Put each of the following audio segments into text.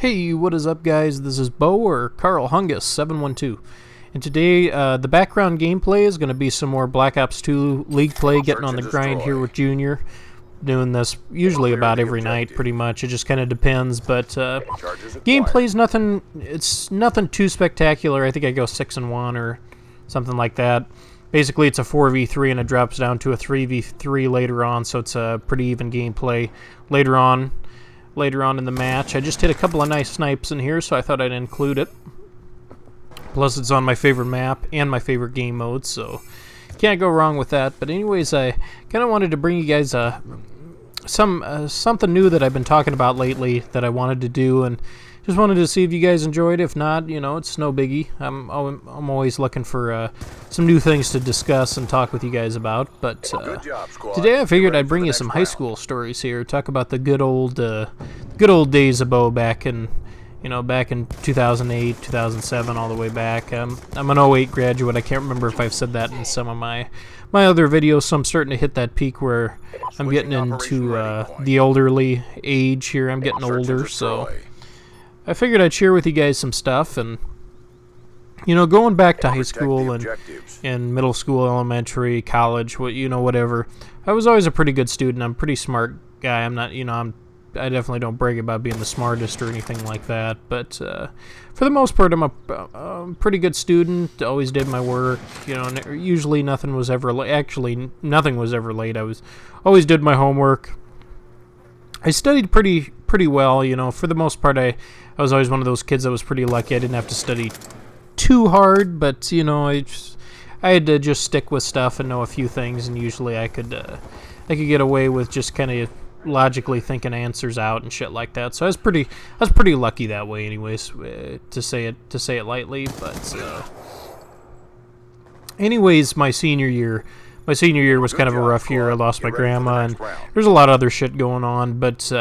Hey, what is up, guys? This is Beau, or Carl Hungus 712, and today the background gameplay is going to be some more Black Ops 2 League play, getting on the grind here with Junior. Doing this usually about every night, pretty much. It just kind of depends, but gameplay's nothing. It's nothing too spectacular. I think I go 6-1 or something like that. Basically, it's a 4v3 and it drops down to a 3v3 later on, so it's a pretty even gameplay later on in the match. I just hit a couple of nice snipes in here, so I thought I'd include it. Plus, it's on my favorite map and my favorite game mode, so can't go wrong with that. But anyways, I kind of wanted to bring you guys something new that I've been talking about lately that I wanted to do, and just wanted to see if you guys enjoyed. If not, you know, it's no biggie. I'm always looking for some new things to discuss and talk with you guys about. But today I figured I'd bring you some high school stories here. Talk about the good old days of Beau back in 2008, 2007, all the way back. I'm an '08 graduate. I can't remember if I've said that in some of my other videos, so I'm starting to hit that peak where I'm getting into the elderly age here. I'm getting older, so I figured I'd share with you guys some stuff. And going back to high school and middle school, elementary, college, whatever, I was always a pretty good student. I'm a pretty smart guy. I'm not, I definitely don't brag about being the smartest or anything like that, but for the most part, I'm a pretty good student. Always did my work, usually nothing was ever late. Actually, nothing was ever late. I always did my homework. I studied pretty well, for the most part. I was always one of those kids that was pretty lucky. I didn't have to study too hard, but I had to just stick with stuff and know a few things, and usually I could get away with just kind of logically thinking answers out and shit like that. So I was pretty lucky that way, anyways, to say it lightly. But anyways, my senior year was kind of a rough year. I lost my grandma, and there's a lot of other shit going on. But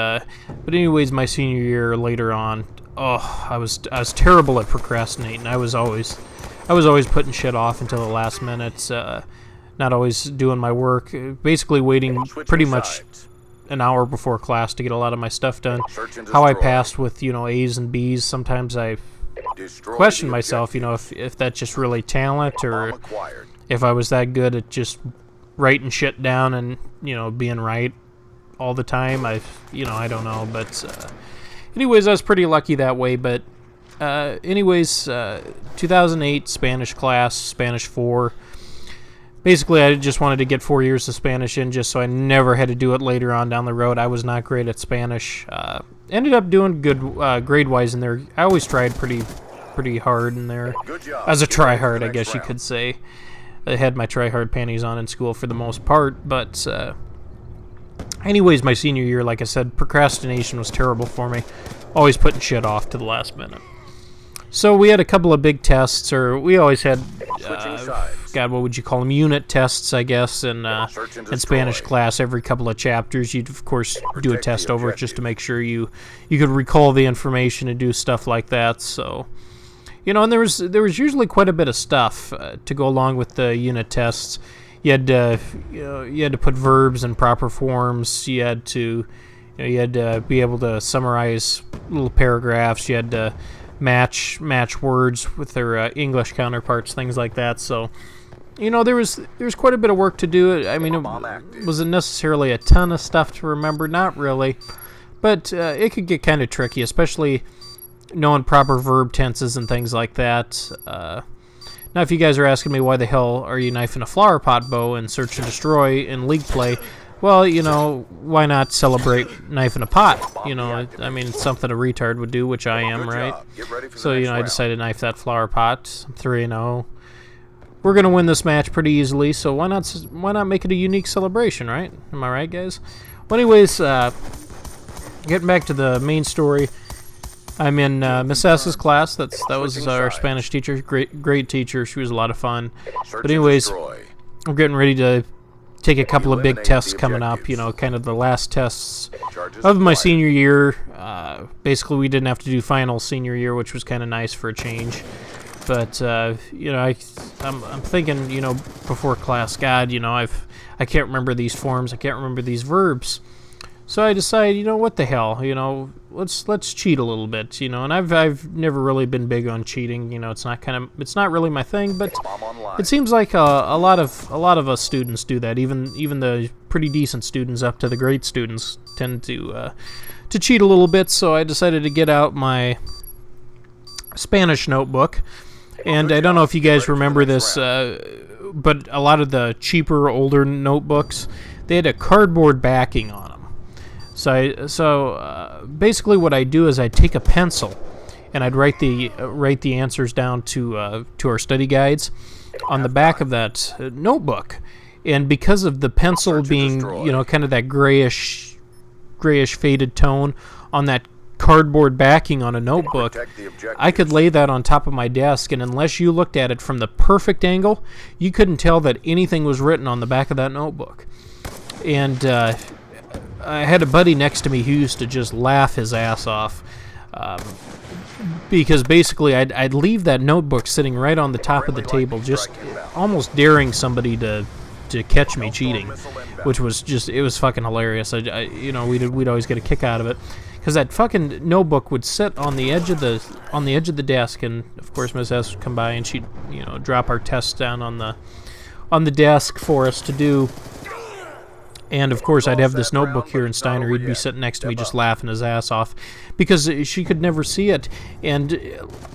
anyways, my senior year later on, I was terrible at procrastinating. I was always putting shit off until the last minute. Not always doing my work. Basically waiting pretty much an hour before class to get a lot of my stuff done. How I passed with A's and B's. Sometimes I question myself, if that's just really talent, or if I was that good at just writing shit down and being right all the time. I don't know, but anyways, I was pretty lucky that way. But anyways, 2008 Spanish class, Spanish 4. Basically, I just wanted to get 4 years of Spanish in, just so I never had to do it later on down the road. I was not great at Spanish. Ended up doing good grade-wise in there. I always tried pretty hard in there. As a try-hard, I guess you could say. I had my try-hard panties on in school for the most part. But anyways, my senior year, like I said, procrastination was terrible for me. Always putting shit off to the last minute. So we had a couple of big tests, or we always had, God, what would you call them? Unit tests, I guess, in Spanish class. Every couple of chapters, you'd of course do a test over it just to make sure you could recall the information and do stuff like that. So, and there was usually quite a bit of stuff to go along with the unit tests. You had to put verbs in proper forms. You had to be able to summarize little paragraphs. You had to match words with their English counterparts, things like that. So, there was quite a bit of work to do. I mean, it wasn't necessarily a ton of stuff to remember, not really, but it could get kind of tricky, especially knowing proper verb tenses and things like that. Now, if you guys are asking me why the hell are you knifing a flower pot, Beau, in Search and Destroy in League play, well, why not celebrate knifing a pot? I mean, it's something a retard would do, which I am, right? So, I decided to knife that flower pot. I'm 3-0. We're going to win this match pretty easily, so why not make it a unique celebration, right? Am I right, guys? Well, anyways, getting back to the main story, I'm in Miss S's class. That was our Spanish teacher. Great teacher. She was a lot of fun. But anyways, we're getting ready to take a couple of big tests coming up, kind of the last tests of my senior year. Basically, we didn't have to do finals senior year, which was kind of nice for a change. But, I'm thinking, before class, God, I can't remember these forms, I can't remember these verbs. So I decided, you know, what the hell, you know, let's cheat a little bit, you know. And I've never really been big on cheating, you know. It's not really my thing, but it seems like a lot of us students do that. Even the pretty decent students up to the great students tend to cheat a little bit. So I decided to get out my Spanish notebook, and I don't know if you guys remember this, but a lot of the cheaper, older notebooks, they had a cardboard backing on them. So basically, what I do is I take a pencil, and I'd write the answers down to our study guides on the back of that notebook. And because of the pencil being, you know, kind of that grayish faded tone on that cardboard backing on a notebook, I could lay that on top of my desk, and unless you looked at it from the perfect angle, you couldn't tell that anything was written on the back of that notebook. And I had a buddy next to me who used to just laugh his ass off, because basically I'd leave that notebook sitting right on the top of the table, just almost daring somebody to catch me cheating, which was just, it was fucking hilarious. You know, we'd always get a kick out of it, because that fucking notebook would sit on the edge of the desk, and of course Miss S would come by and she'd, you know, drop our tests down on the desk for us to do. And of course, I'd have this notebook here in Steiner. He'd be sitting next to me just laughing his ass off because she could never see it, and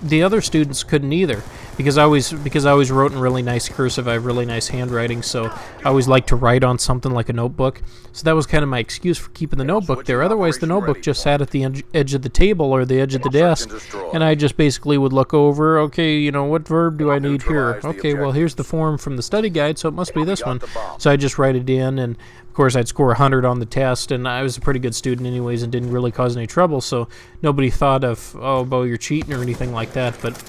the other students couldn't either, because I always wrote in really nice cursive. I have really nice handwriting, so I always liked to write on something like a notebook. So that was kind of my excuse for keeping the notebook there. Otherwise, the notebook just sat at the edge of the table or the edge of the desk, and I just basically would look over. Okay, you know, what verb do I need here? Okay, well, here's the form from the study guide, so it must be this one. So I just write it in, and of course, I'd score 100 on the test, and I was a pretty good student anyways and didn't really cause any trouble, so nobody thought of, oh, Beau, you're cheating or anything like that. But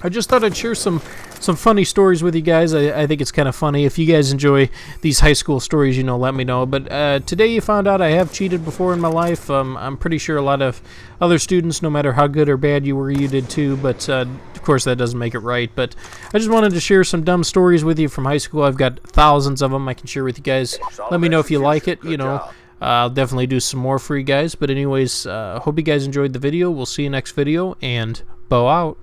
I just thought I'd share some funny stories with you guys. I think it's kind of funny. If you guys enjoy these high school stories, you know, let me know. But today you found out I have cheated before in my life. I'm pretty sure a lot of other students, no matter how good or bad you were, you did too. But of course, that doesn't make it right. But I just wanted to share some dumb stories with you from high school. I've got thousands of them I can share with you guys. Let me know if you like it. You know, I'll definitely do some more for you guys. But anyways, hope you guys enjoyed the video. We'll see you next video, and Beau out.